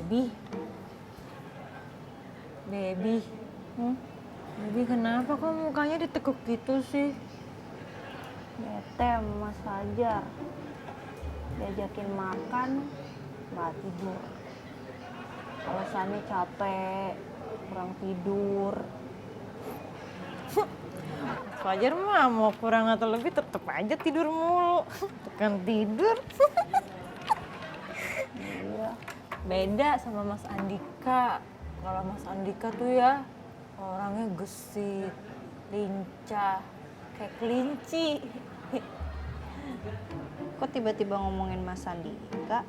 Baby. Baby. Baby kenapa kok mukanya ditekuk gitu sih? Bete sama Mas Fajar. Diajakin makan, nggak tidur. Alasannya capek, kurang tidur. Fajar mah mau kurang atau lebih tetep aja tidur mulu. Tekan tidur. Iya. Beda sama Mas Andika. Kalau Mas Andika tuh ya orangnya gesit, lincah, kayak kelinci. Kok tiba-tiba ngomongin Mas Andika?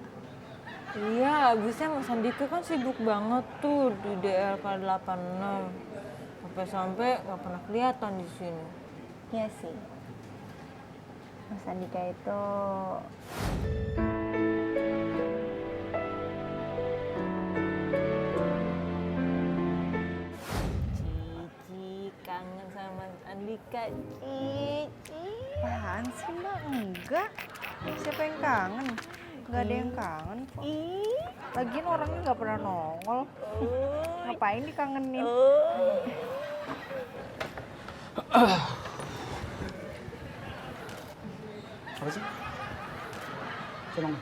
Iya, abisnya Mas Andika kan sibuk banget tuh di DLK 86. Sampai-sampai nggak pernah kelihatan di sini. Iya sih. Mas Andika itu Cici kangen sama Mas Andika. Cici. apaan sih Mbak? Enggak. Siapa yang kangen? Enggak ada yang kangen kok. Lagian orangnya nggak pernah nongol. Ngapain dikangenin? Apa sih? Senang.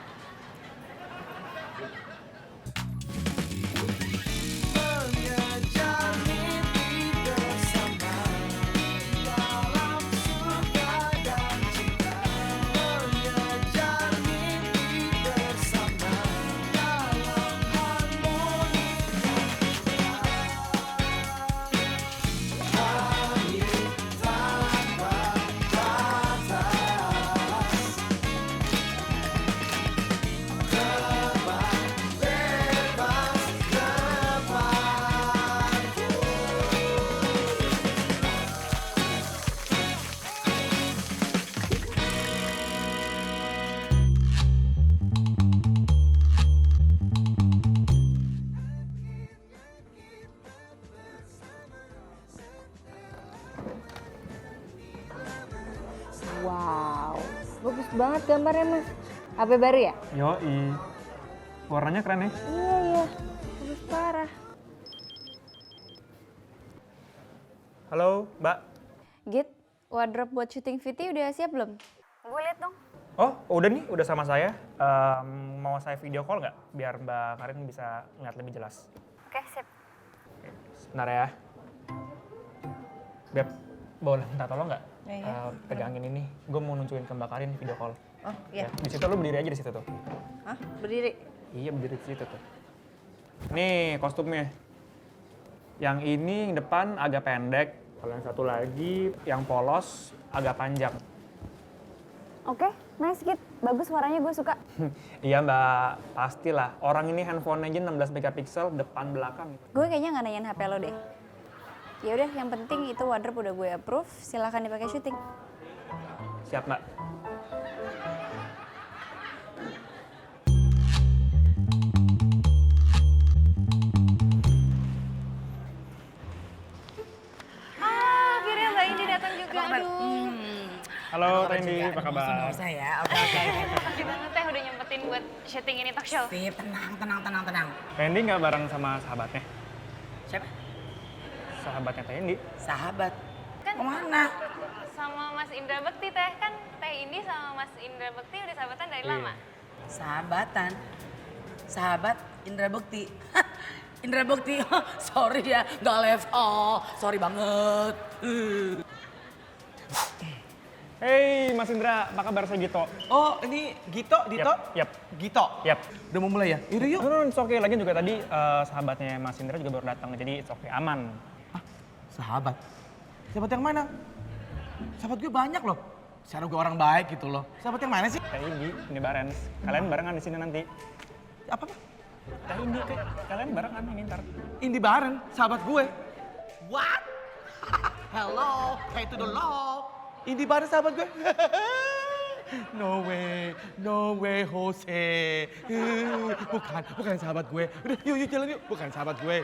Wow, bagus banget gambarnya Mas. HP baru ya? Yoi. Warnanya keren ya? Iya, bagus parah. Halo, Mbak. Git, wardrobe buat syuting VT udah siap belum? Gue liat dong. Oh, udah nih, udah sama saya. Mau saya video call nggak? Biar Mbak Karin bisa ngeliat lebih jelas. Oke, sip. Oke, sebentar ya. Beb, boleh minta tolong nggak? Iya. Pegangin ini. Gue mau nunjukin ke Mbak Karin video call. Oh, iya. Ya, di situ lu berdiri aja di situ tuh. Hah? Berdiri? Iya, berdiri di situ tuh. Nih kostumnya. Yang ini yang depan agak pendek. Kalau yang satu lagi yang polos agak panjang. Oke, nice Git. Bagus warnanya gue suka. Iya Mbak, pastilah. Orang ini handphone-nya aja 16 megapiksel depan belakang. Gue kayaknya nggak nanyain HP lo deh. Ya udah, yang penting itu wardrobe udah gue approve. Silahkan dipakai syuting. Siap Mbak. Akhirnya Mbak Indi datang juga. Aduh. Halo Randy, apa kabar? Nggak usah ya, oke. Makasih banget Teh udah nyempetin buat syuting ini talk show. Sip, tenang. Randy nggak bareng sama sahabatnya? Siapa? Sahabatnya Randy. Sahabat. Kan Kemana? sama Mas Indra Bekti Teh, kan Teh Indi sama Mas Indra Bekti udah sahabatan dari lama. Sahabatan. Sahabat Indra Bekti. Indra Bekti, sorry ya, nggak level. Sorry banget. Hey Mas Indra, apa kabar? Saya Gito. Oh, ini Gito, Dito? Yap. Gito. Yap. Udah mau mulai ya? Yaudah yuk. It's okay. Lagi juga tadi sahabatnya Mas Indra juga baru datang, jadi it's okay, aman. Ah, sahabat? Sahabat yang mana? Sahabat gue banyak loh. Secara gue orang baik gitu loh. Sahabat yang mana sih? Teh Indi, ini Barens. Kalian barengan di sini nanti. Apa? Teh Indi, kalian barengan ini ntar. Indi Baren, sahabat gue. What? Hello, hey to the law. Indi Baren sahabat gue. No way, Jose. Bukan sahabat gue. Udah, yuk jalan yuk. Bukan sahabat gue.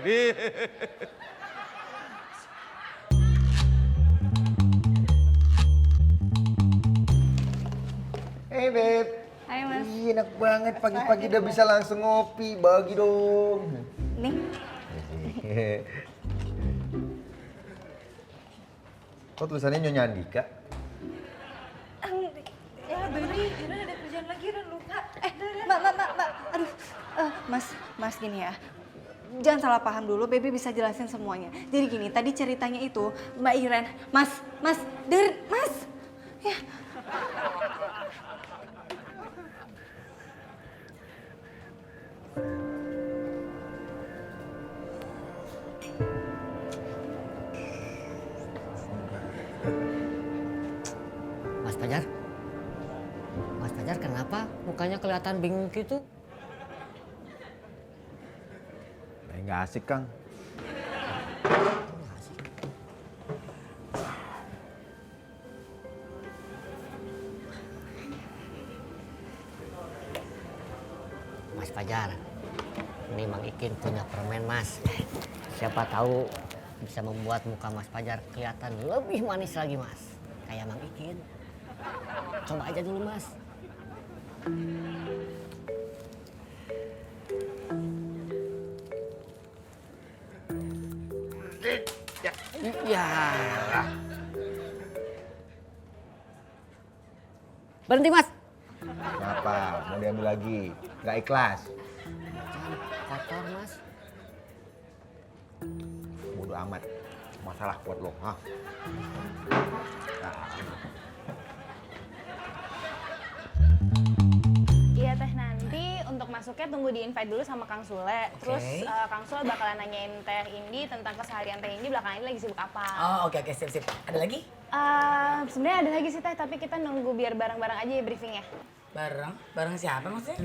Hey babe, Hai Mas. Ih, enak banget pagi-pagi udah bisa langsung ngopi. Bagi dong. Nih. Kok tulisannya Nyonya Andika? Ya Baby, Ira ada kerjaan lagi, Ira lupa. Mbak. Aduh, Mas gini ya. Jangan salah paham dulu, Baby bisa jelasin semuanya. Jadi gini, tadi ceritanya itu Mbak Iren, Mas, ya. Mas Fajar? Mas Fajar kenapa mukanya kelihatan bingung gitu? Nggak asik, Kang. Mas Fajar, ini Mang Ikin punya permen Mas. Siapa tahu bisa membuat muka Mas Fajar kelihatan lebih manis lagi Mas. Kayak Mang Ikin. Coba aja dulu Mas. Ya. Berhenti Mas. Kenapa? Mau diambil lagi? Nggak ikhlas? Kotor Mas. Bodo amat. Masalah buat lo, ha? Nah, Iya Teh, nanti untuk masuknya tunggu di invite dulu sama Kang Sule. Terus Kang Sule bakalan nanyain Teh Indi tentang keseharian Teh Indi belakangan ini lagi sibuk apa. Oh oke sip. Ada lagi? Sebenarnya ada lagi sih Teh, tapi kita nunggu biar bareng-bareng aja ya briefingnya. Bareng siapa maksudnya?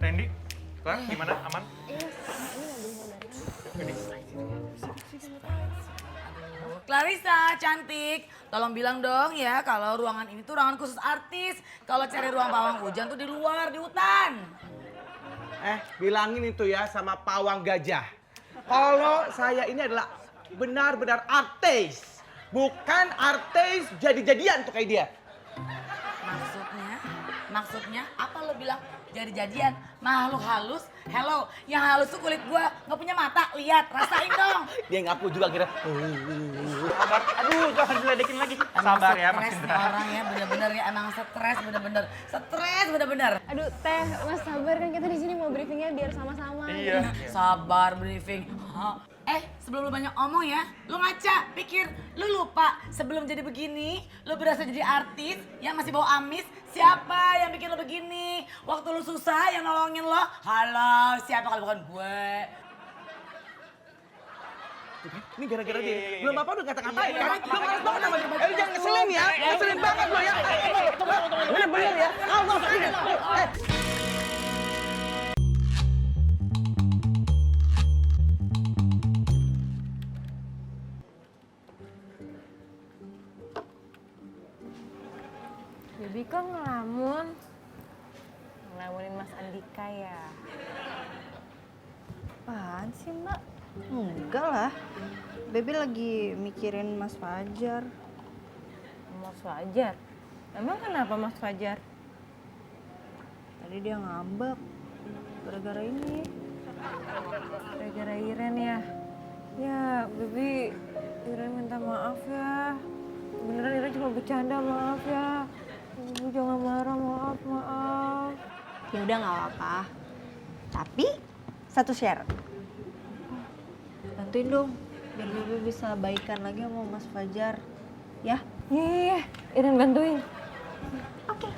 Randy, Clara, gimana? Aman? Clarissa, cantik. Tolong bilang dong ya kalau ruangan ini tuh ruangan khusus artis. Kalau cari ruang pawang hujan tuh di luar, di hutan. Bilangin itu ya sama pawang gajah. Kalau saya ini adalah benar-benar artis. Bukan artis jadi-jadian tuh kayak dia. Maksudnya apa lo bilang jadi-jadian? Makhluk halus? Hello, yang halus tuh kulit gua nggak punya mata. Lihat, rasain dong. Dia ngaku juga kira. Sabar. Aduh, jangan diledekin lagi. Sabar ya, Mas Stres Indra. orang ya, bener-bener ya emang stres bener-bener. Aduh Teh, Mas sabar kan kita di sini mau briefingnya biar sama-sama. Iya. Sabar briefing. Hah? Sebelum lu banyak omong ya, lu ngaca, pikir, lu lupa sebelum jadi begini, lu berasa jadi artis yang masih bau amis, siapa yang bikin lu begini? Waktu lu susah yang nolongin lo, halo, siapa kalau bukan gue? Ini gara-gara dia. Belum apa udah kata-katain kan? Belum males banget sama dia. Jangan ngeselin ya. Ngeselin banget lo ya. Bener-bener ya. Baby kok ngelamunin Mas Andika ya? Apaan sih Mbak? Enggak lah. Baby lagi mikirin Mas Fajar. Mas Fajar? Emang kenapa Mas Fajar? Tadi dia ngambek. Gara-gara ini. Gara-gara Iren ya? Ya, Baby, Iren minta maaf ya. Beneran Iren cuma bercanda, maaf ya. Baby jangan marah, maaf. Ya udah nggak apa-apa. Tapi satu syarat. Bantuin dong biar Baby bisa baikan lagi sama Mas Fajar. Ya? Iya, Iren bantuin. Oke.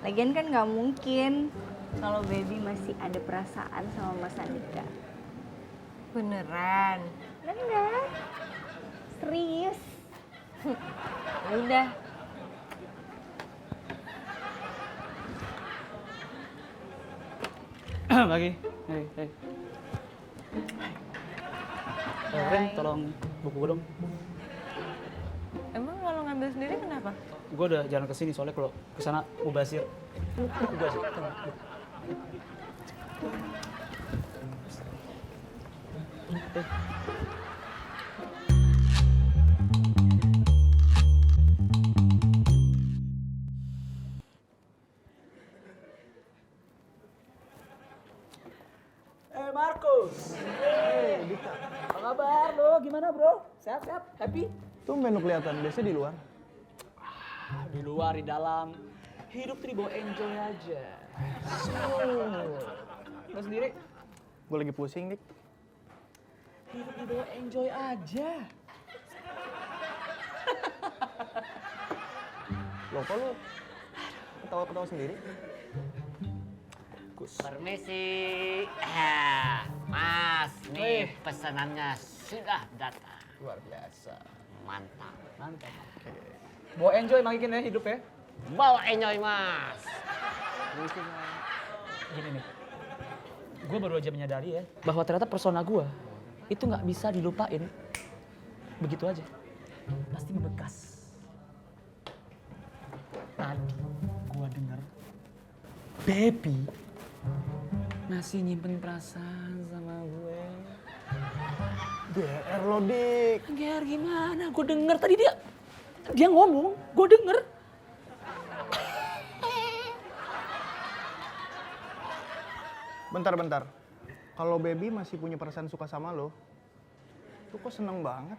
Lagian kan nggak mungkin kalau Baby masih ada perasaan sama Mas Andika. Beneran? Bener. Serius. Udah. Lagi, hei. Ren, tolong buku gue dong. Emang kalau ngambil sendiri kenapa? Gue udah jalan ke sini soalnya kalau ke sana mubazir. Mubazir. happy. Tumben lu kelihatan, biasanya di luar. Di luar, di dalam. Hidup tuh dibawa enjoy aja. Lo sendiri? Gue lagi pusing, Dik. Hidup dibawa enjoy aja. Loh, kok lu ketawa-ketawa sendiri? Permisi. Mas, nih pesanannya sudah datang. Luar biasa. Mantap. Mantap. Oke. Bawa enjoy Mang Ikin ya hidup ya. Bawa enjoy, Mas. Gini nih. Gue baru aja menyadari ya bahwa ternyata persona gue itu nggak bisa dilupain begitu aja. Pasti membekas. Tadi gue dengar Baby masih nyimpen perasaan sama gue. GR lo, Dik. GR gimana? Gue denger tadi dia ngomong, gue denger. Bentar. Kalau Baby masih punya perasaan suka sama lo, lu kok seneng banget?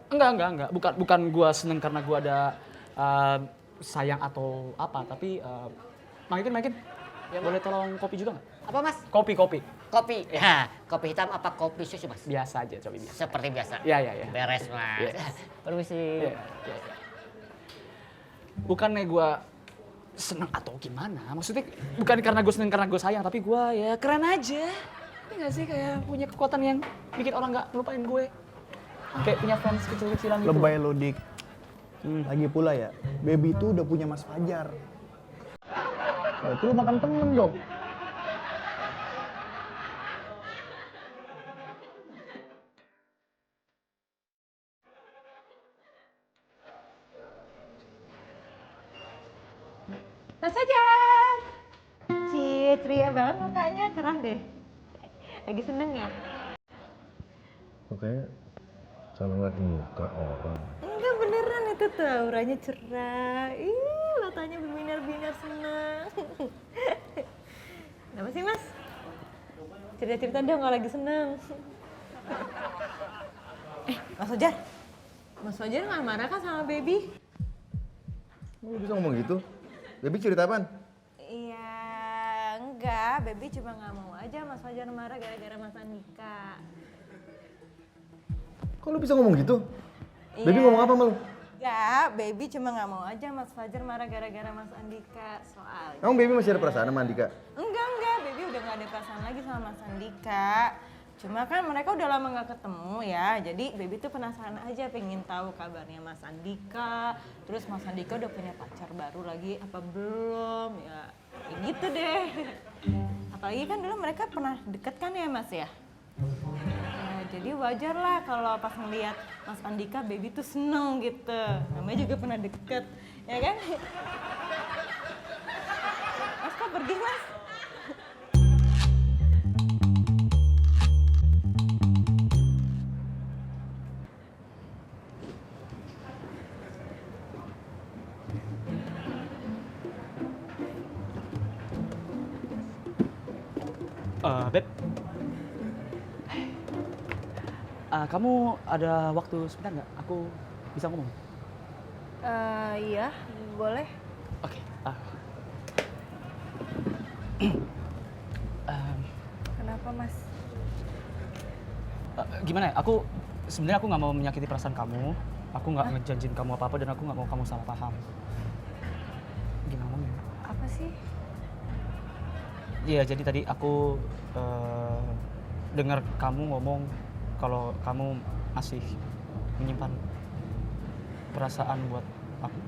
Enggak. Bukan gue seneng karena gue ada sayang atau apa, tapi Makin. Ya, boleh tolong kopi juga nggak? Apa, Mas? Kopi. Kopi. Ya, kopi hitam apa kopi susu, Mas? Biasa aja, coba biasa. Seperti biasa. Ya. Beres, Mas. Yes. Permisi. Ya. Bukannya gue seneng atau gimana, maksudnya bukan karena gue seneng karena gue sayang, tapi gue ya keren aja. Ini nggak sih kayak punya kekuatan yang bikin orang nggak lupain gue. Kayak punya fans kecil-kecilan gitu. Lebay lo, Dik. Lagi pula ya, Baby itu udah punya Mas Fajar. Nah, itu lu makan temen dong. Mas Fajar! Cih, ceria banget mukanya, cerah deh. Lagi seneng ya? Makanya calon lagi muka orang. Enggak, beneran itu tuh auranya cerah. Ih, matanya berbinar-binar seneng. Kenapa sih, Mas? Cerita-cerita dong kalau lagi seneng. Mas Fajar. Mas Fajar nggak marah kan sama Baby? Lu bisa ngomong gitu? Baby cerita apaan? Iya, enggak. Baby cuma nggak mau aja Mas Fajar marah gara-gara Mas Andika. Kok lu bisa ngomong gitu? Baby Iya. ngomong apa sama lu? Enggak, Baby cuma nggak mau aja Mas Fajar marah gara-gara Mas Andika. Soalnya. Emang Baby masih ada perasaan sama Andika? Enggak. Baby udah nggak ada perasaan lagi sama Mas Andika. Cuma kan mereka udah lama nggak ketemu ya. Jadi Baby tuh penasaran aja, pengen tahu kabarnya Mas Andika. Terus Mas Andika udah punya pacar baru lagi apa belum? Ya gitu deh. Apalagi kan dulu mereka pernah deket kan ya Mas ya? Ya, jadi wajar lah kalau pas ngeliat Mas Andika, Baby tuh seneng gitu. Namanya juga pernah deket, ya kan? Mas kok pergi, Mas? Beb, kamu ada waktu sebentar nggak? Aku bisa ngomong? Iya, boleh. Oke. Kenapa, Mas? Gimana ya? Sebenarnya aku nggak mau menyakiti perasaan kamu. Aku nggak ngejanjin kamu apa-apa dan aku nggak mau kamu salah paham. Gimana ngomongnya? Apa sih? Iya, jadi tadi aku dengar kamu ngomong kalau kamu masih menyimpan perasaan buat aku.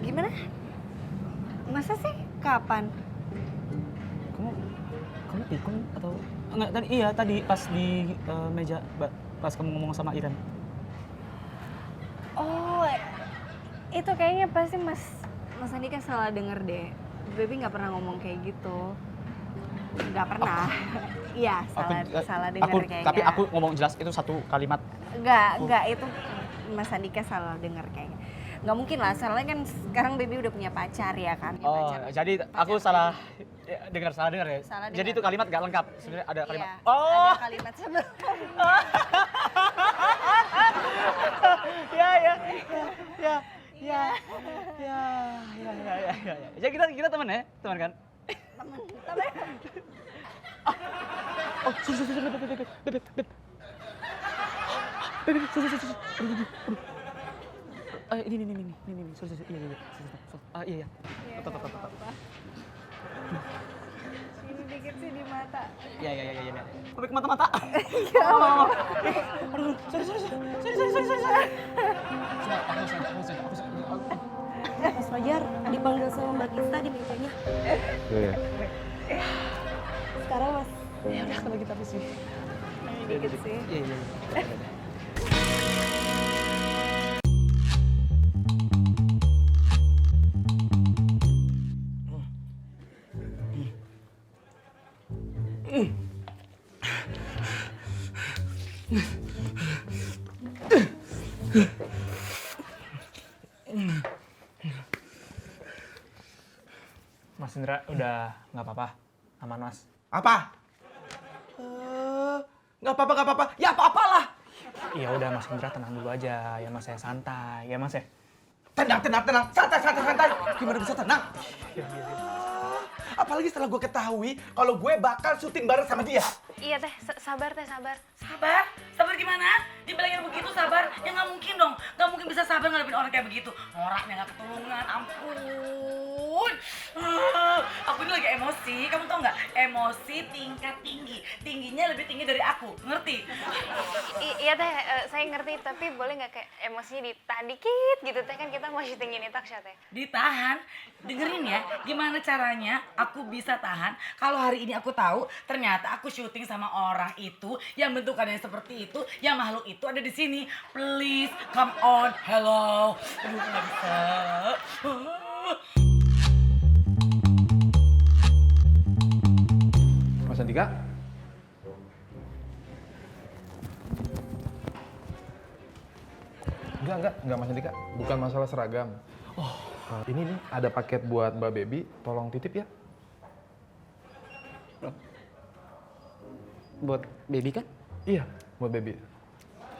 Gimana? Masa sih? Kapan? Kamu pikun atau enggak? Tadi pas di meja pas kamu ngomong sama Iren. Oh, itu kayaknya pasti Mas Andika salah denger deh. Baby nggak pernah ngomong kayak gitu. Nggak pernah. Iya, salah denger kayaknya. Tapi aku ngomong jelas itu satu kalimat. Nggak, itu Mas Andika salah denger kayaknya. Nggak mungkin lah, soalnya kan sekarang Baby udah punya pacar ya kan. Oh, jadi aku salah Salah dengar ya. Salah Jadi dengar. itu kalimat nggak lengkap. Sebenarnya ada kalimat. Iya, Oh. ada kalimat sebelum. Ya. Jadi kita teman ya, teman kan? Temen. Oh, sorry, ini, sorry, iya. Ini dikit sih di mata. Iya. Sampai ke mata-mata. Aduh, sorry. Mas Fajar, dipanggil sama Mbak Gista di mejanya. Iya. Sekarang Mas. Ya udah kalau kita sih. Dikit sih. Iya. Mas Indra udah nggak apa-apa, aman Mas. Apa? Nggak apa-apa. Ya apa-apalah. Iya udah Mas Indra tenang dulu aja, ya Mas saya santai, ya Mas ya. Tenang. Santai. Gimana bisa tenang? Apalagi setelah gue ketahui kalau gue bakal syuting bareng sama dia. Iya teh, sabar teh, sabar. Sabar gimana? Dibilangin begitu sabar? Ya nggak mungkin dong. Nggak mungkin bisa sabar ngadepin orang kayak begitu. Noraknya nggak ketulungan, ampun. Aku ini lagi emosi, kamu tau nggak? Emosi tingkat tinggi. Tingginya lebih tinggi dari aku, ngerti? Iya teh, saya ngerti, tapi boleh nggak kayak emosinya ditahan dikit gitu teh, kan kita mau syutingin itu teh. Ditahan? Dengerin ya, gimana caranya aku bisa tahan kalau hari ini aku tahu ternyata aku syuting sama orang itu yang bentukannya seperti itu, yang makhluk itu ada di sini. Please, come on, hello. Aduh, nggak bisa. Mas Andika? Enggak Mas Andika. Bukan masalah seragam. Ini nih ada paket buat Mbak Baby, tolong titip ya. Buat baby kan? Iya, buat Baby.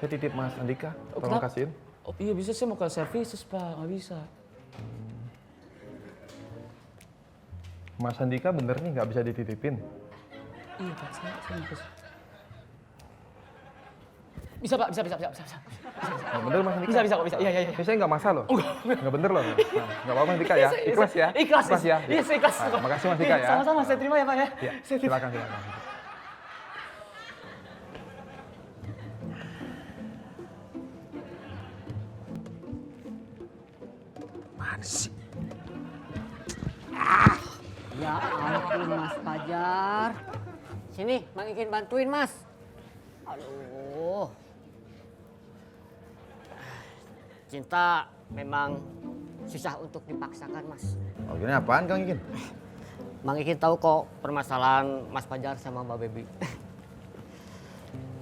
Saya titip Mas Andika, tolong kenapa? kasihin. Oh iya bisa, saya mau ke services Pak, nggak bisa. Mas Andika bener nih nggak bisa dititipin. Iya Pak, saya mau ke... Bisa Pak, bisa. Nggak bener Mas Andika? Bisa. Iya. Ini saya nggak masalah loh. Nggak bener loh. Nah, nggak apa-apa Mas Andika ya. Ikhlas ya. Ikhlas ya. Iya, saya ikhlas. Nah, makasih Mas Andika ya. Sama-sama, saya terima ya Pak ya. Iya, Saya terima. silakan. Mana sih? Ya ampun Mas Fajar. Sini, Mang Ikin bantuin Mas. Aduh. Cinta memang susah untuk dipaksakan Mas. Oh, gini apaan Kang Ikin? Mang Ikin tahu kok permasalahan Mas Fajar sama Mbak Baby.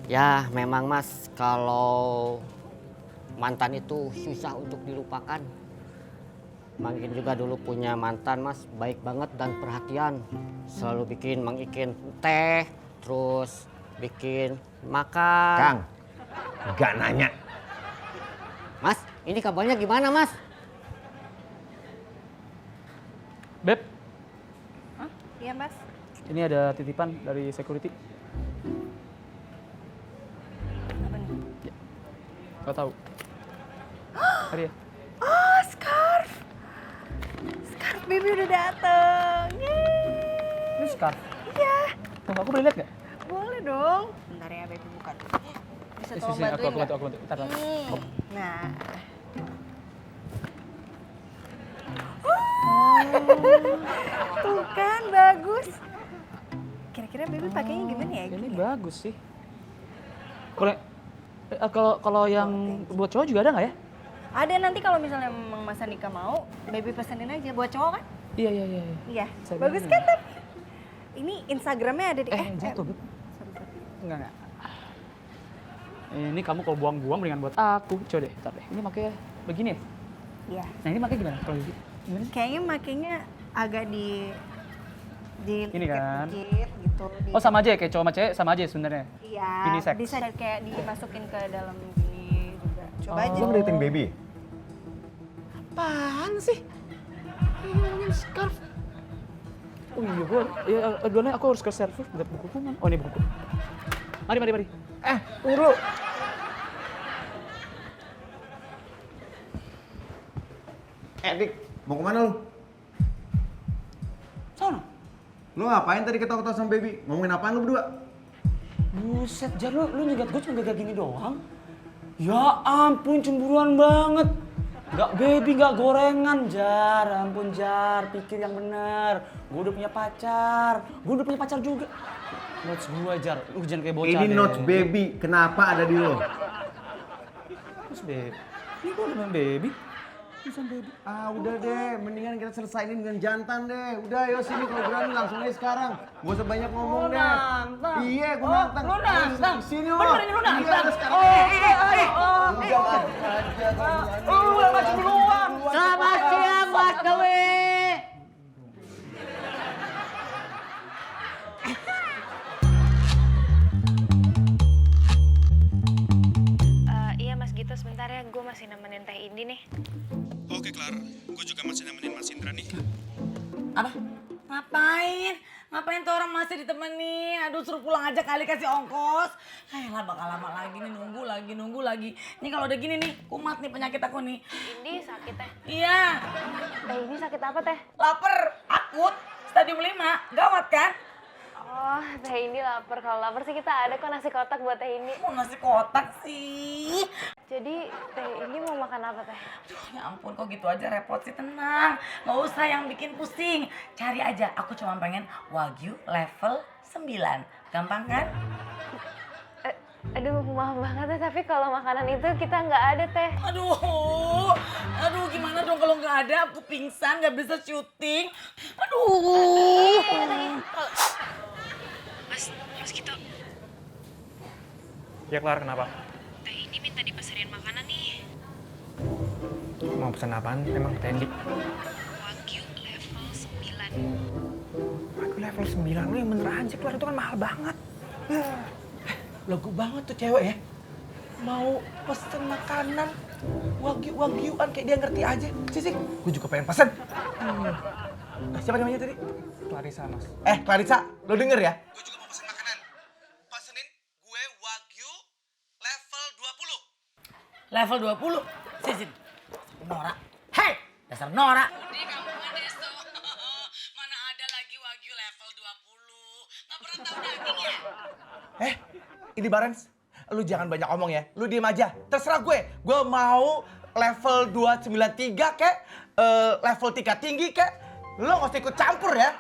Ya memang Mas, kalau mantan itu susah untuk dilupakan. Mang Ikin juga dulu punya mantan Mas, baik banget dan perhatian. Selalu bikin Mang Ikin teh, terus bikin makan. Kang, nggak nanya. Mas, ini kabarnya gimana Mas? Beb, Iya Mas. ini ada titipan dari security. Apa nih? Gak tahu. Hari ya? Oh, scarf. Scarf baby udah dateng. Yeay. Ini scarf. Iya. Tunggu, aku boleh lihat nggak? Boleh dong. Bentar ya baby buka dulu. Bisa tolong Sini, bantuin nggak? aku bantu. Bentar. Nah. Tuh kan bagus. Kira-kira baby pakainya gimana ya? Ini Gini ya? bagus sih. Kalau yang buat cowok juga ada nggak ya? Ada nanti kalau misalnya Mang Mas Andika mau, baby pesenin aja buat cowok kan? Iya. Iya. Saya Bagus bilang. kan tapi? Ini Instagramnya ada di. Jatuh, Beb. Sorry. Enggak. Ini kamu kalau buang-buang mendingan buat aku. Coba deh, ntar deh. Ini makanya begini ya? Iya. Nah ini makanya gimana? Kalau gitu? Gimana? Kayaknya makainya agak di Ini kan. Dikit gitu. Oh sama aja ya kayak cowok sama cewek sama aja ya sebenarnya. Iya. Unisex. Bisa kayak dimasukin ke dalam gini juga. Coba aja. Lo ngeliatin baby? Apaan sih? Ini namanya scarf. Oh iya gue, ya duluan aku harus ke server buat bukuku man. Oh ini buku. Mari. Tunggu. Dik, mau kemana lu? Sana. Lu ngapain tadi ketawa-ketawa sama baby? Ngomongin apaan lu berdua? Buset, Jar, lu nyegat gue cuma gak gini doang? Ya ampun, cemburuan banget. Gak baby, gak gorengan, Jar. Ampun, Jar, pikir yang bener. Gue udah punya pacar juga. Notes gue, Jar, lu jangan kayak bocah Ini deh. notes baby, kenapa ada di lo? Terus baby, ini gue udah main baby. Ah udah deh, mendingan kita selesaiin dengan jantan deh. Udah yo sini kalau berani langsung aja sekarang. Gak usah banyak ngomong deh. nantang. Iya, gue Oh, nantang. lu nantang. Sini Bener ini lu nantang. Iya, sekarang. Lu yang maju duluan. Selamat siang Mas Dewi. Iya Mas Gito, sebentar ya, gue masih nemenin Teh Indi nih. Oke, Klar. Gue juga masih nemenin Mas Indra nih. Apa? Ngapain tuh orang masih ditemenin? Aduh suruh pulang aja kali kasih ongkos. Lah bakal lama lagi nih nunggu lagi. Ini kalau udah gini nih, kumat nih penyakit aku nih. Indi sakit Teh. Iya. Teh Indi sakit apa Teh? Lapar, akut, stadium 5, gawat kan? Oh, Teh Indi lapar. Kalau lapar sih kita ada kok nasi kotak buat Teh Indi. Mau nasi kotak sih. Jadi Teh Indi mau makan apa Teh? Ya ampun kok gitu aja repot sih, tenang. Nggak usah yang bikin pusing. Cari aja, aku cuma pengen Wagyu level 9. Gampang kan? Aduh, maaf banget Teh, tapi kalau makanan itu kita nggak ada Teh. Aduh gimana dong kalau nggak ada? Aku pingsan, nggak bisa syuting. Aduh. Mas Gito, Ya, Klar, kenapa? Teh Indi minta dipesenin makanan nih. Mau pesan apaan emang, Tendi? Wagyu level 9. Aku level 9, lu yang bener aja, Klar. Itu kan mahal banget. Lagu banget tuh cewek ya. Mau pesen makanan wagyuan kayak dia ngerti aja. Sih, gue juga pengen pesen. Siapa namanya tadi? Clarissa, Mas. Clarissa, lo denger ya? Gue juga mau pesen makanan. Pesenin gue wagyu level 20. Level 20? Sini. Nora. Hei, dasar Nora. Di kampungan Deso. Mana ada lagi Wagyu level 20. Nggak pernah tahu daging ya? Ini Barens, lu jangan banyak omong ya. Lu diem aja. Terserah gue. Gue mau level 293 kek, level 3 tinggi kek. Lu nggak usah ikut campur ya.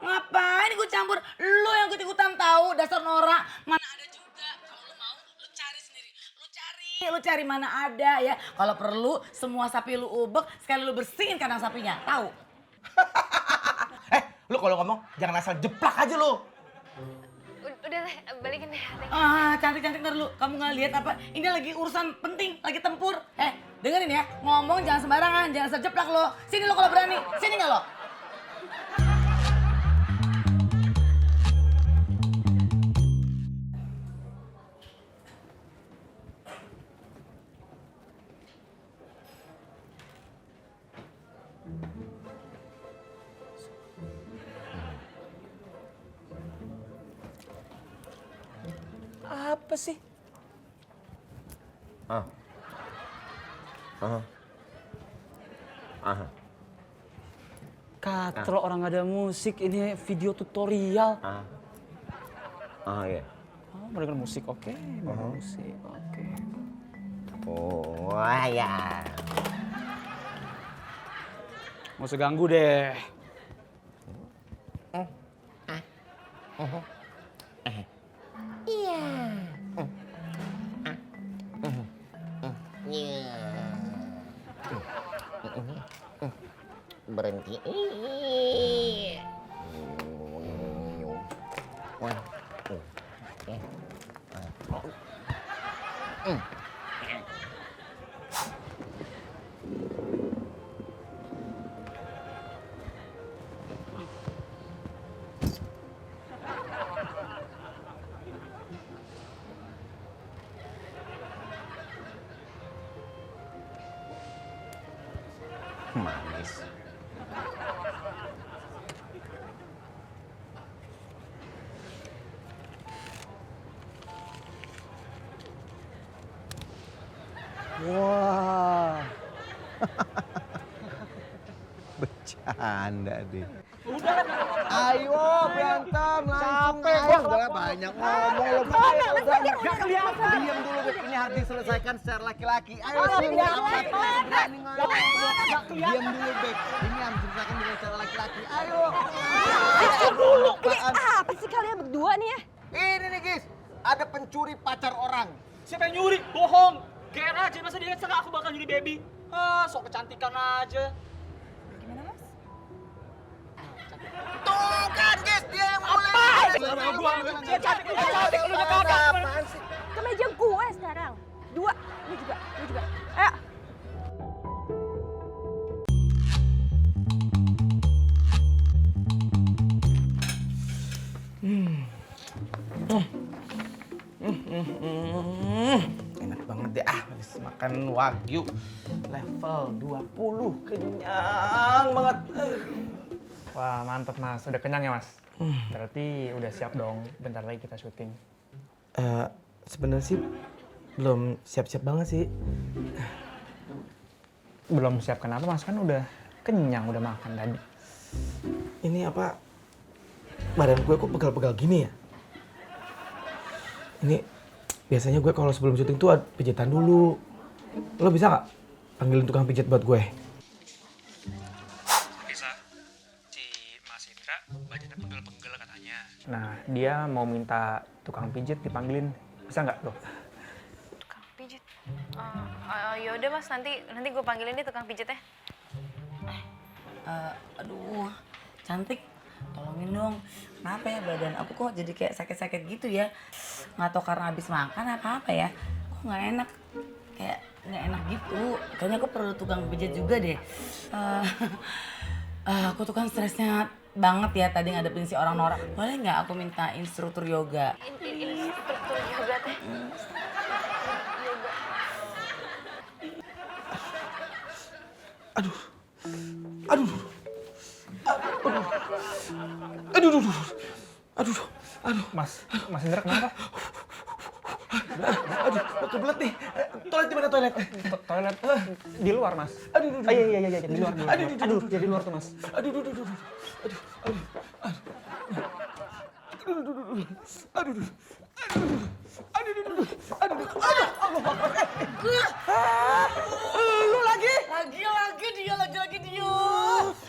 Ngapain ikut campur? Lu yang ikut-ikutan tahu, dasar Nora. Mana ada juga. Kalau lu mau, lu cari sendiri. Lu cari mana ada ya. Kalau perlu, semua sapi lu ubek, sekali lu bersihin kandang sapinya. Tahu? Lu kalau ngomong jangan asal jeplak aja lu. Udah Teh, balikin deh. Cantik-cantik ntar lu. Kamu nggak lihat apa? Ini lagi urusan penting, lagi tempur. Dengerin ya, ngomong jangan sembarangan, jangan asal jeplak lo. Sini lo kalau berani, sini nggak lo? Apa sih? Katro orang ada musik, ini video tutorial. Iya. Oh, mau denger musik, oke. Musik, oke. Oh, ya. Nggak usah ganggu deh. Berhenti. Manis. Wah. Bercanda deh. Ayo berantem langsung. Capek gua. Udah banyak ngomong lo. Gak kelihatan. Diam dulu Beb. Ini harus diselesaikan secara laki-laki. Ayo sini. Diam dulu Beb. Ini harus diselesaikan dengan secara laki-laki. Ayo. Dulu. Ini apa sih kalian berdua nih ya? Ini nih guys. Ada pencuri pacar orang. Siapa yang nyuri? Bohong. Kayak aja, masa dia sangka aku bakal nyuri baby. Sok kecantikan aja. Gimana Mas? Tuh kan guys, dia yang mulai. Dia cantik, lu kagak. Ke meja gue sekarang. 2, lu juga. Ayo. Enak banget deh, habis makan wagyu level 20, kenyang banget. Wah mantep mas, udah kenyang ya mas? Berarti udah siap dong, bentar lagi kita syuting. Sebenarnya sih belum siap-siap banget sih. Belum siap kenapa mas? Kan udah kenyang, udah makan tadi. Ini apa, badan gue kok pegal-pegal gini ya? Ini biasanya gue kalau sebelum syuting tuh pijitan dulu. Lo bisa nggak panggilin tukang pijit buat gue? Bisa. Si Mas Indra badannya pegel-pegel katanya. Nah dia mau minta tukang pijit dipanggilin. Bisa nggak tuh? Tukang pijit. Yaudah mas, nanti gue panggilin deh tukang pijitnya. Aduh, cantik. Tolongin dong. Kenapa ya badan aku kok jadi kayak sakit-sakit gitu ya? Nggak tahu karena habis makan apa ya? Kok nggak enak? Kayak nggak enak gitu. Kayaknya aku perlu tukang pijat juga deh. Aku tuh kan stresnya banget ya tadi ngadepin si orang norak. Boleh nggak aku minta instruktur yoga? Instruktur yoga teh. Aduh. Mas Indra kenapa? Aduh, kebelet nih. Toilet di mana toilet? Toilet di luar mas. Aduh. Iya di luar. Aduh, di luar tuh mas. Lu lagi dia.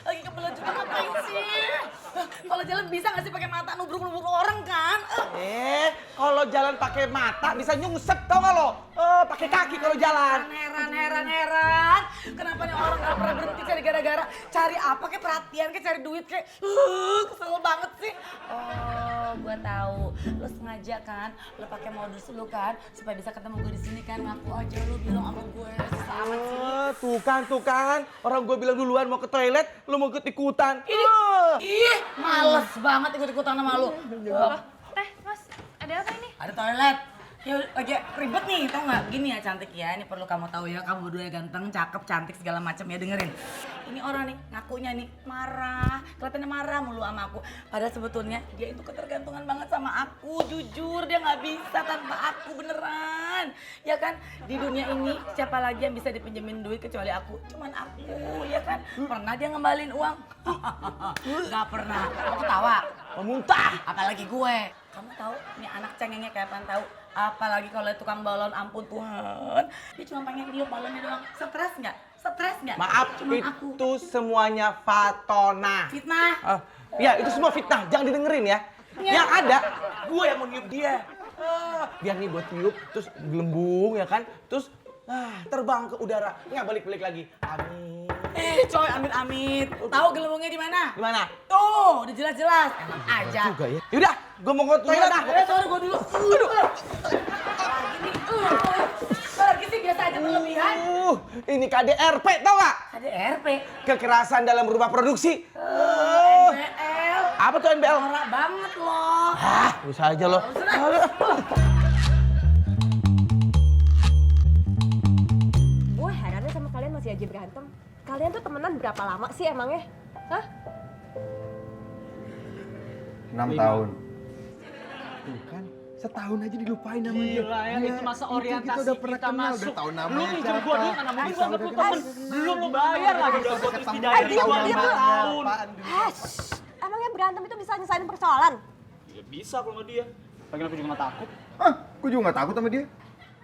Lagi kebelet juga ngapain sih? Kalau jalan bisa nggak sih pakai mata nubruk-nubruk orang kan? Kalau jalan pakai mata bisa nyungsep tau nggak lo? Pakai kaki kalau jalan. Heran. Kenapa nih orang nggak pernah berhenti cari gara-gara? Cari apa kayak perhatian, kayak cari duit kayak kesel banget sih. Oh, gua tahu. Lo sengaja kan? Lo pakai modus lu kan supaya bisa ketemu gue di sini kan? Ngaku aja lu bilang sama gue. Susah amat sih. Tuh kan. Orang gue bilang duluan mau ke toilet, lo mau ikut-ikutan. Ih, males banget ikut-ikutan sama lu. Teh mas, ada apa ini? Ada toilet. Ya lagi ribet nih, tau nggak? Gini ya cantik ya, ini perlu kamu tahu ya, kamu berdua ganteng, cakep, cantik segala macam ya, dengerin. Ini orang nih ngakunya nih marah, kelihatannya marah mulu sama aku. Padahal sebetulnya dia itu ketergantungan banget sama aku, jujur dia nggak bisa tanpa aku beneran. Ya kan di dunia ini siapa lagi yang bisa dipinjemin duit kecuali aku? Cuman aku, ya kan? Pernah dia ngembalin uang? Nggak pernah. Mau ketawa? Mau muntah? Apalagi gue. Kamu tahu, ini anak cengengnya kayak apaan tahu? Apalagi kalau tukang balon, ampun Tuhan. Dia cuma pengen tiup balonnya doang. Stres nggak? Maaf, Cuman itu semuanya fatona. Fitnah. Ya, itu semua fitnah. Jangan didengerin ya. Yang ada, gue yang mau niup dia. Biar nih gue tiup, terus gelembung ya kan. Terus terbang ke udara. Nggak balik-balik lagi. Amin. Coy, amit-amit. Tahu gelembungnya di mana? Di mana? Tuh, udah jelas-jelas. Enak aja. Juga ya. Yaudah, gue mau ke toilet dah. Sorry, gue dulu. Aduh. Lagi nih. Lagi sih biasa aja berlebihan. Ini KDRP tau gak? KDRP? Kekerasan dalam rumah produksi. NBL. Apa tuh NBL? Norak banget loh. Bisa aja lo. Gue herannya sama kalian masih aja berantem. Kalian tuh temenan berapa lama sih emangnya? Hah? 6 tahun. Tuh kan, setahun aja dilupain nama dia. Gila ya, itu masa orientasi kita udah pernah kenal, masuk. udah tahu namanya Lu minjem gua duit mana mungkin gua anggap lu Kita temen. Belum lu bayar lagi udah gua terus dibayar diam, 5 tahun. Emangnya berantem itu bisa nyelesain persoalan? Ya bisa kalau sama dia. Lagian aku juga gak takut. Hah, gue juga gak takut sama dia.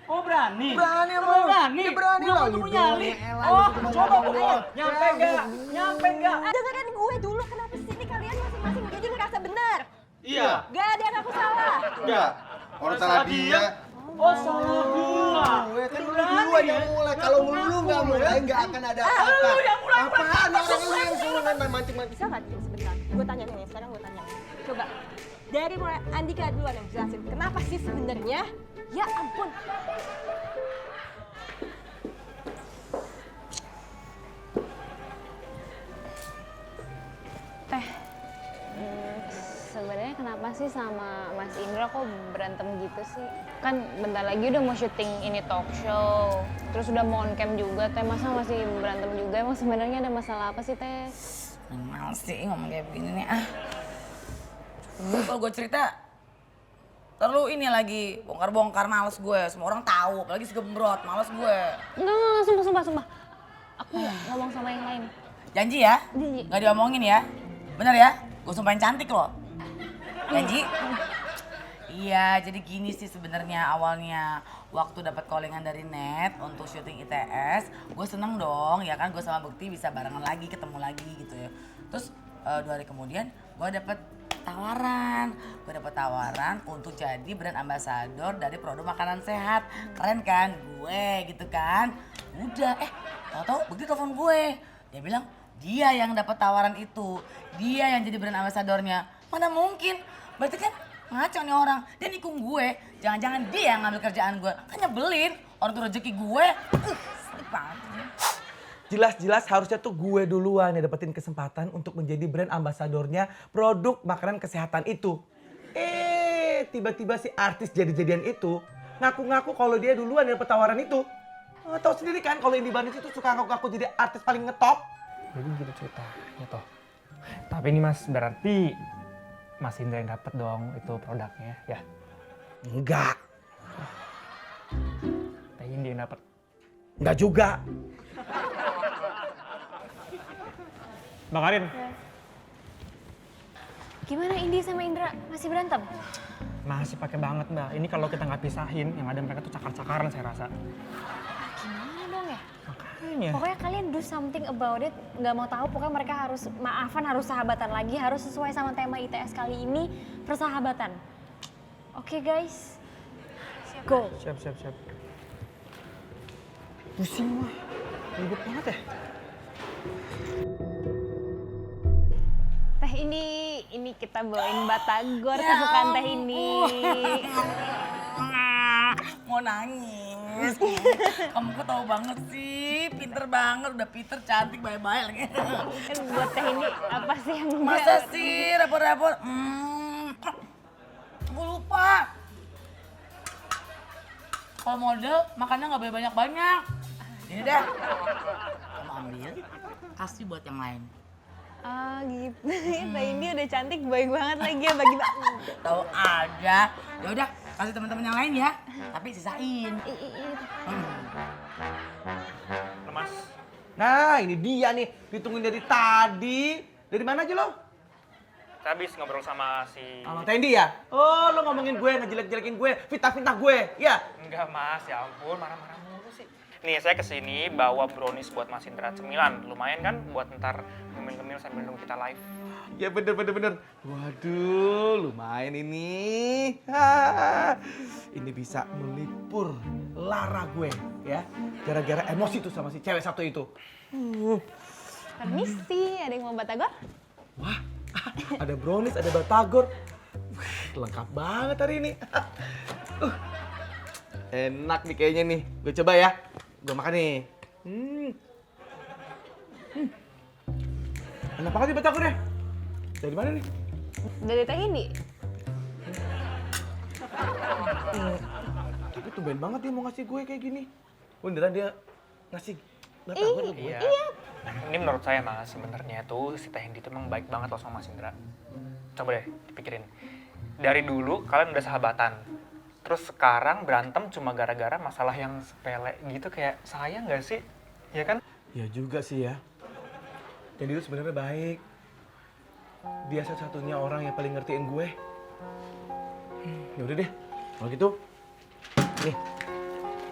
Oh berani? Berani Emang emang. berani? Dia berani Gua lah, mau lu tuh nyali. doang, Oh, elah, lu coba cuma gua. ngomong. Nyampe enggak? Nyampe enggak? Dengerin gue dulu, kenapa sih ini kalian masing-masing jadi ngerasa benar? Iya. Gak ada yang aku salah. Enggak. Orang salah dia. Oh salah gua. Gue kan lu duluan yang mulai. Kalau lu nggak mulai, nggak akan ada apa-apa. Lu yang mulai. Apaan orang lu yang suruh mancing-mancing. Bisa nggak diem sebentar? Gue tanya nih, sekarang gue tanya. Coba, dari mulai Andika duluan yang jelasin. Kenapa sih sebenarnya? Ya ampun. Teh, sebenarnya kenapa sih sama Mas Indra kok berantem gitu sih? Kan bentar lagi udah mau syuting ini talk show, terus udah mau on cam juga. Teh masa masih berantem juga? Emang sebenarnya ada masalah apa sih Teh? Males sih ngomong kayak begini nih ah. Kalau gue cerita, terlalu ini lagi bongkar-bongkar, males gue. Semua orang tahu, apalagi si Gembrot, males gue. Enggak, sumpah. Aku ngomong sama yang lain. Janji ya? Janji. Nggak diomongin ya? Bener ya? Gue sumpahin cantik loh. Janji? Iya, jadi gini sih sebenarnya awalnya waktu dapat callingan dari net untuk syuting ITS, gue seneng dong, ya kan gue sama Bukti bisa barengan lagi, ketemu lagi gitu ya. Terus 2 hari kemudian gue dapet tawaran untuk jadi brand ambassador dari produk makanan sehat. Keren kan? Gue gitu kan. Udah, tau-tau Bukti telepon gue. Dia bilang dia yang dapat tawaran itu, dia yang jadi brand ambassadornya. Mana mungkin? Berarti kan ngaco nih orang. Dia nikung gue, jangan-jangan dia yang ngambil kerjaan gue. Kan nyebelin, orang tuh rezeki gue. Sedih banget. Jelas-jelas harusnya tuh gue duluan yang dapetin kesempatan untuk menjadi brand ambasadornya produk makanan kesehatan itu. Tiba-tiba si artis jadi-jadian itu ngaku-ngaku kalau dia duluan yang dapet tawaran itu. Tahu sendiri kan kalau Indi Barens itu suka ngaku-ngaku jadi artis paling ngetop. Jadi gitu ceritanya toh. Tapi ini Mas berarti Mas Indra yang dapet dong itu produknya ya? Enggak. Teh Indi yang dapet? Enggak juga. Bang Karin. Gimana Indi sama Indra? Masih berantem? Masih pakai banget Mbak. Ini kalau kita nggak pisahin, yang ada mereka tuh cakar-cakaran saya rasa. Gimana dong ya? Makanya. Pokoknya kalian do something about it. Nggak mau tahu, pokoknya mereka harus maafan, harus sahabatan lagi, harus sesuai sama tema ITS kali ini, persahabatan. Oke guys, go. Siap. Pusing mah, ribet banget ya. Teh ini kita bawain batagor kesukaan Teh ini. Mau nangis. Kamu kok tahu banget sih, pinter banget, udah pinter, cantik, baik-baik lagi. Kan buat Teh ini apa sih yang Masa sih rapor-rapor? Gue lupa. Kalau model makannya nggak boleh banyak-banyak. Ini deh. Kamu ambil, kasih buat yang lain. Ah gitu. Teh ini udah cantik, baik banget lagi ya bagi. Tahu aja. Ya udah, kasih teman-teman yang lain ya. Tapi sisain. Lemas. Nah ini dia nih, ditungguin dari tadi. Dari mana aja lo? Saya habis ngobrol sama si... Sama Tendi ya? Oh lo ngomongin gue, ngejelek-jelekin gue, fitnah-fitnah gue, ya? Enggak Mas, ya ampun marah-marah mulu sih. Nih saya kesini bawa brownies buat Mas Indra cemilan. Lumayan kan buat ntar ngemil-ngemil sambil nunggu kita live. Ya bener. Waduh, lumayan ini. Ini bisa melipur lara gue, ya. Gara-gara emosi tuh sama si cewek satu itu. Permisi, ada yang mau batagor? Wah, ada brownies, ada batagor. Lengkap banget hari ini. Enak nih kayaknya nih. Gue coba ya. Gue makan nih. Enak banget nih batagornya. Dari mana nih? Dari Teh Indi. Tapi tumben banget dia mau ngasih gue kayak gini. Beneran dia ngasih batagor ke gue? Iya. Ini menurut saya Mas, sebenarnya tuh si Teh Hendy tuh emang baik banget loh sama Mas Indra. Coba deh dipikirin. Dari dulu kalian udah sahabatan. Terus sekarang berantem cuma gara-gara masalah yang sepele gitu, kayak sayang nggak sih? Ya kan? Ya juga sih ya. Dan itu sebenarnya baik. Dia satu-satunya orang yang paling ngertiin gue. Ya udah deh, kalau gitu, nih,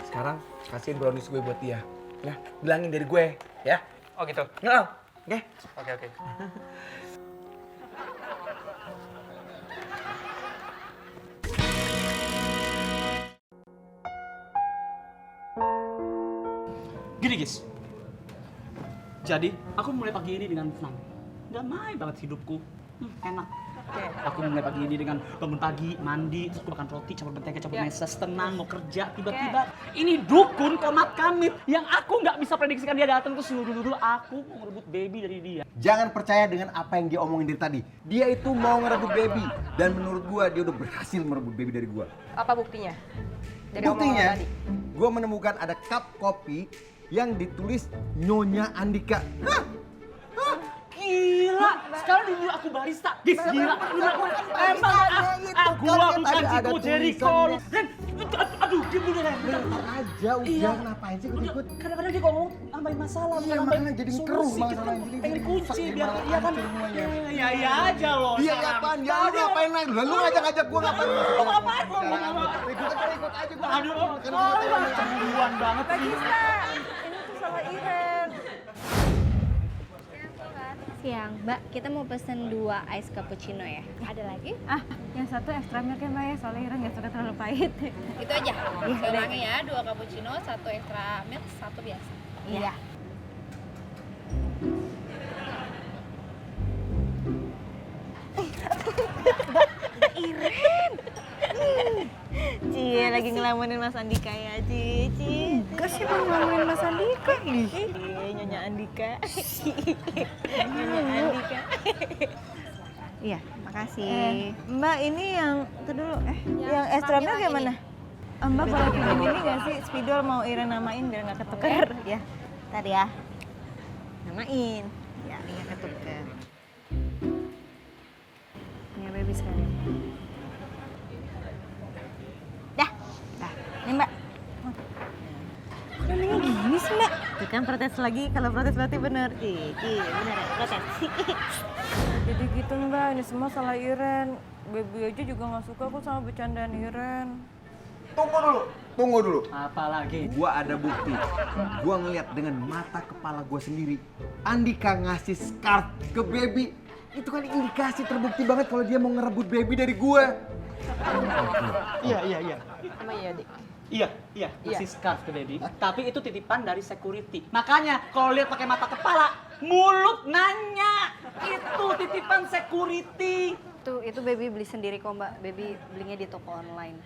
sekarang kasihin brownies gue buat dia. Ya, bilangin dari gue, ya. Oh gitu? Nggak, oke? Oke. Gini guys, jadi aku mulai pagi ini dengan senang. Damai banget hidupku, enak. Aku mulai pagi ini dengan bangun pagi, mandi, terus aku makan roti, campur mentega, campur meses, tenang, mau kerja, tiba-tiba ini dukun komat kamit yang aku nggak bisa prediksikan dia datang, terus dulu aku mau ngerebut baby dari dia. Jangan percaya dengan apa yang dia omongin dari tadi. Dia itu mau ngerebut baby. Dan menurut gua dia udah berhasil merebut baby dari gua. Apa buktinya? Buktinya, gua menemukan ada cup kopi yang ditulis Nyonya Andika. Hah? Gila, sekarang dulu aku barista. Gis, gila. Emang gua bukan Chico Jericho. Ren, aduh, dia dulu Ren. Bentar aja, udah ngapain sih ikut-ikut? Kadang-kadang dia ngomong nambahin masalah, Iya, makanya jadi keruh masalahnya. Jadi pengen kunci biar malah iya kan. hancur semuanya. Iya aja loh. Iya apaan? Ya lu ngapain lagi? Lu ngajak-ngajak gua ngapain? Lu ngapain gua? Ikut aja gua. Aduh, kebuan banget. Bagista, ini tuh salah Iren. Siang, Mbak, kita mau pesen 2 ice cappuccino ya. Ada lagi? Ah, yang satu extra milk ya Mbak ya, soalnya Iren nggak suka terlalu pahit. Itu aja. Seorangnya ya, 2 cappuccino, 1 extra milk, 1 biasa. Iya. Iren! Cie, lagi ngelamunin Mas Andika ya, Cie. Enggak sih Bang, ngomongin Mas Andika nih. Nyonya Andika. Nyonya Andika. Iya, makasih. Mbak ini yang, ntar dulu, yang extra milk yang mana? Mbak boleh pinjam ini nggak sih, spidol mau Iren namain biar nggak ketuker ya? Ntar ya. Namain. Ya, nggak ketuker. Ini baby sekali. Dah. Ini Mbak. Kok namanya gini sih Mbak? Tuh kan protes lagi, kalau protes berarti bener. Bener ya, protes. Jadi gitu Mbak, ini semua salah Iren. Baby aja juga nggak suka kok sama bercandaan Iren. Tunggu dulu. Apalagi? Gua ada bukti. Gua ngeliat dengan mata kepala gua sendiri. Andika ngasih scarf ke baby. Itu kan indikasi terbukti banget kalau dia mau ngerebut baby dari gua. Iya. Sama iya, Dik. Iya, ngasih scarf ke baby. Tapi itu titipan dari security. Makanya kalau lihat pakai mata kepala, mulut nanya. Itu titipan security. Itu baby beli sendiri kok Mbak. Baby belinya di toko online.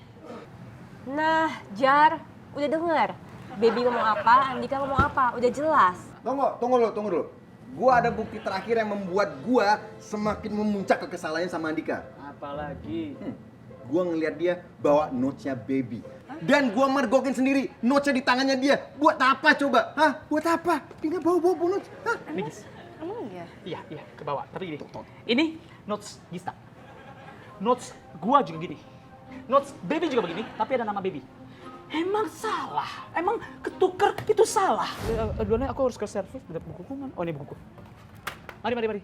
Nah, Jar, udah denger? Baby ngomong apa, Andika ngomong apa, udah jelas. Tunggu dulu. Gua ada bukti terakhir yang membuat gua semakin memuncak kekesalannya sama Andika. Apalagi? Gua ngeliat dia bawa notes-nya baby. Dan gua mergokin sendiri notes-nya di tangannya dia. Buat apa coba? Hah? Buat apa? Dia nggak bawa notes. Hah? Ini Gis. Emang iya? Iya, ke bawah. Tapi ini notes Gista. Notes gua juga gini. Notes baby juga begini, tapi ada nama baby. Emang salah? Emang ketuker itu salah? Duluan aku harus ke servis, ada bukuku kan? Oh ini bukuku. Mari.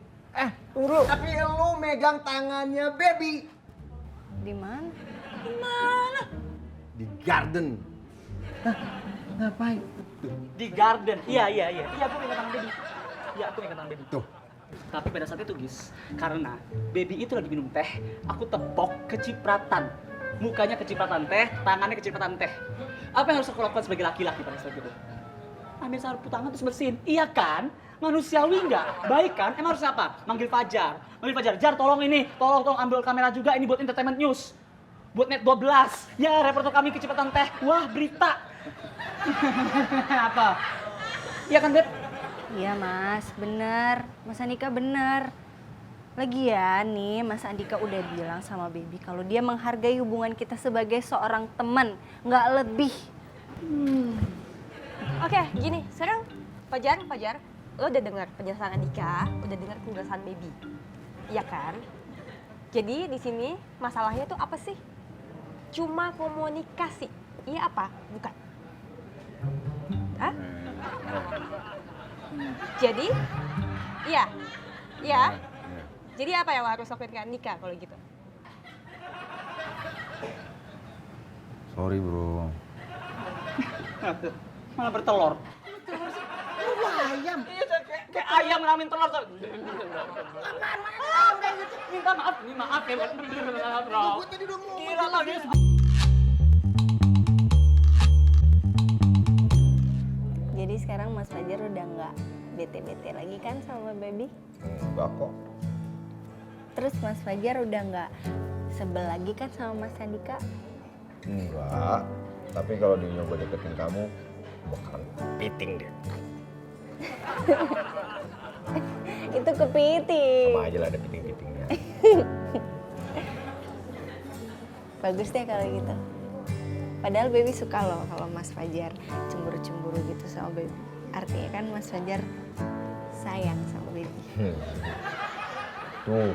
Tunggu. Tapi lu megang tangannya baby. Di mana? Di garden. Hah? Ngapain? Di garden. Iya, aku megang tangan baby. Iya, aku megang tangan baby. Tuh. Tapi pada saat itu, Gis, karena baby itu lagi minum teh, aku tepok kecipratan. Mukanya kecipratan teh, tangannya kecipratan teh. Apa yang harus aku lakukan sebagai laki-laki pada saat itu? Ambil sapu tangan terus bersihin. Iya kan? Manusiawi nggak? Baik kan? Emang harus apa? Manggil Fajar. Jar, tolong ini. Tolong ambil kamera juga. Ini buat entertainment news. Buat net 12. Ya, reporter kami kecipratan teh. Wah, berita. Apa? Iya kan, Beb? Iya Mas, bener. Mas Andika bener. Lagian nih, Mas Andika udah bilang sama baby kalau dia menghargai hubungan kita sebagai seorang teman, nggak lebih. Oke, gini, sekarang Fajar, lo udah dengar penjelasan Andika, udah dengar penjelasan Baby, iya kan? Jadi di sini masalahnya tuh apa sih? Cuma komunikasi, iya apa? Bukan? Hah? Jadi, iya, iya. Jadi apa yang lo harus lakuin ke Andika kalau gitu? Sorry bro. Malah bertelur. Lu ayam. Iya, kayak ayam ngalamin telur. Minta maaf, ini maaf ya. Gue tadi udah ngomong. Gila kali. Jadi sekarang Mas Fajar udah nggak bete-bete lagi kan sama Baby? Enggak kok. Terus Mas Fajar udah nggak sebel lagi kan sama Mas Andika? Enggak. Tapi kalau dia nyoba deketin kamu, bakalan piting dia. Itu kepiting. Sama aja lah ada piting-pitingnya. Bagus deh kalau gitu. Padahal Baby suka loh kalau Mas Fajar cemburu-cemburu gitu sama Baby. Artinya kan Mas Fajar sayang sama Baby. Tuh,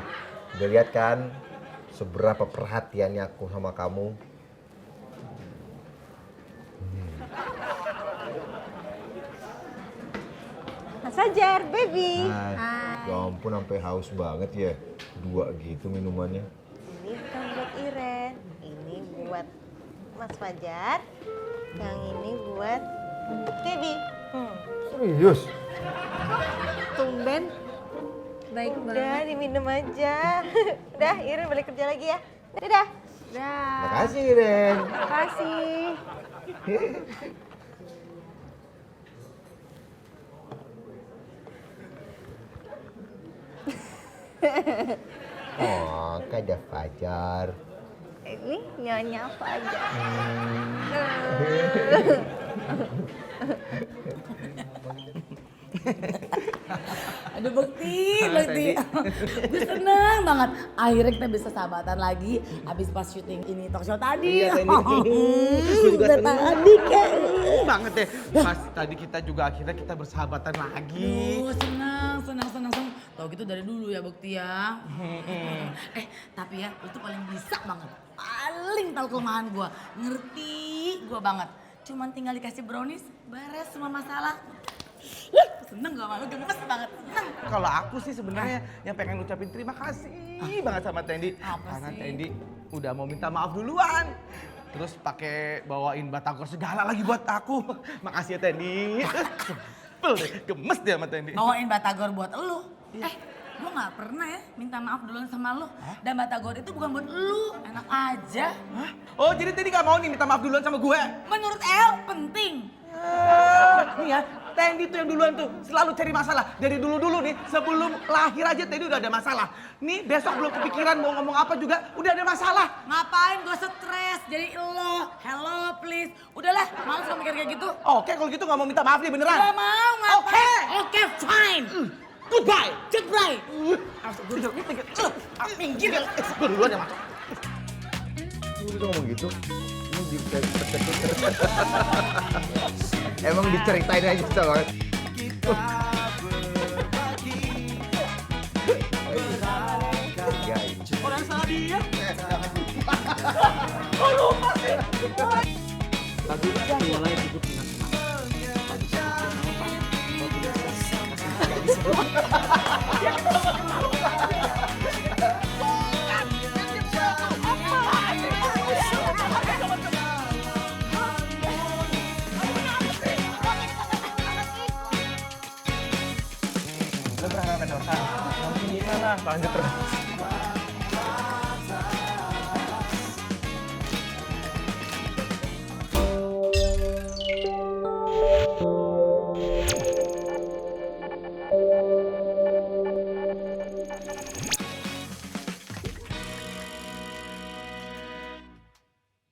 udah lihat kan seberapa perhatiannya aku sama kamu. Mas Fajar, Baby. Ya ampun, sampai haus banget ya. Dua gitu minumannya. Ini bukan buat Iren, ini buat Mas Fajar. Yang ini buat Baby. Serius? Tumben. Baik Udah diminum aja. Udah, Iren balik kerja lagi ya. Dadah. Dah. Makasih Ren. Makasih. Oh, kayak Fajar. Ini nyonya apa aja? Aduh Bekti. Gue seneng banget. Akhirnya kita bisa sahabatan lagi abis pas syuting ini talk show tadi. Iya, gue juga seneng tadi kan. banget deh. Pas tadi kita juga akhirnya kita bersahabatan lagi. Senang. Tau gitu dari dulu ya Bekti ya. Tapi ya lu tuh paling bisa banget. Paling tahu kelemahan gue. Ngerti gue banget. Cuman tinggal dikasih brownies, beres semua masalah. Seneng gak malu, gemes banget, seneng. Kalau aku sih sebenarnya yang pengen ucapin terima kasih banget sama Tendi. Karena Tendi udah mau minta maaf duluan. Terus pakai bawain batagor segala lagi buat aku. Makasih ya Tendi. Sebel deh, gemes deh sama Tendi. Bawain batagor buat elu. Gue gak pernah ya minta maaf duluan sama lu. Dan batagor itu bukan buat lu, enak aja. Oh jadi Tendi gak mau nih minta maaf duluan sama gue? Menurut El penting. Nih ya, Tendi tuh yang duluan tuh selalu cari masalah. Dari dulu-dulu nih, sebelum lahir aja Tendi udah ada masalah. Nih besok belum kepikiran mau ngomong apa juga, udah ada masalah. Ngapain gue stres jadi lo, hello please. Udahlah, males gue mikir kayak gitu. Oke, kalau gitu gak mau minta maaf nih beneran. Gak mau, ngapain? Oke, fine. Goodbye. Goodbye. Minggir. Gue duluan yang masuk. Lu bisa ngomong gitu? Emang diceritain aja susah banget. Orang salah dia. Kok lupa sih? Tapi mulai hidup dengan Lo berharap dosa. Gimana? Lanjut terus.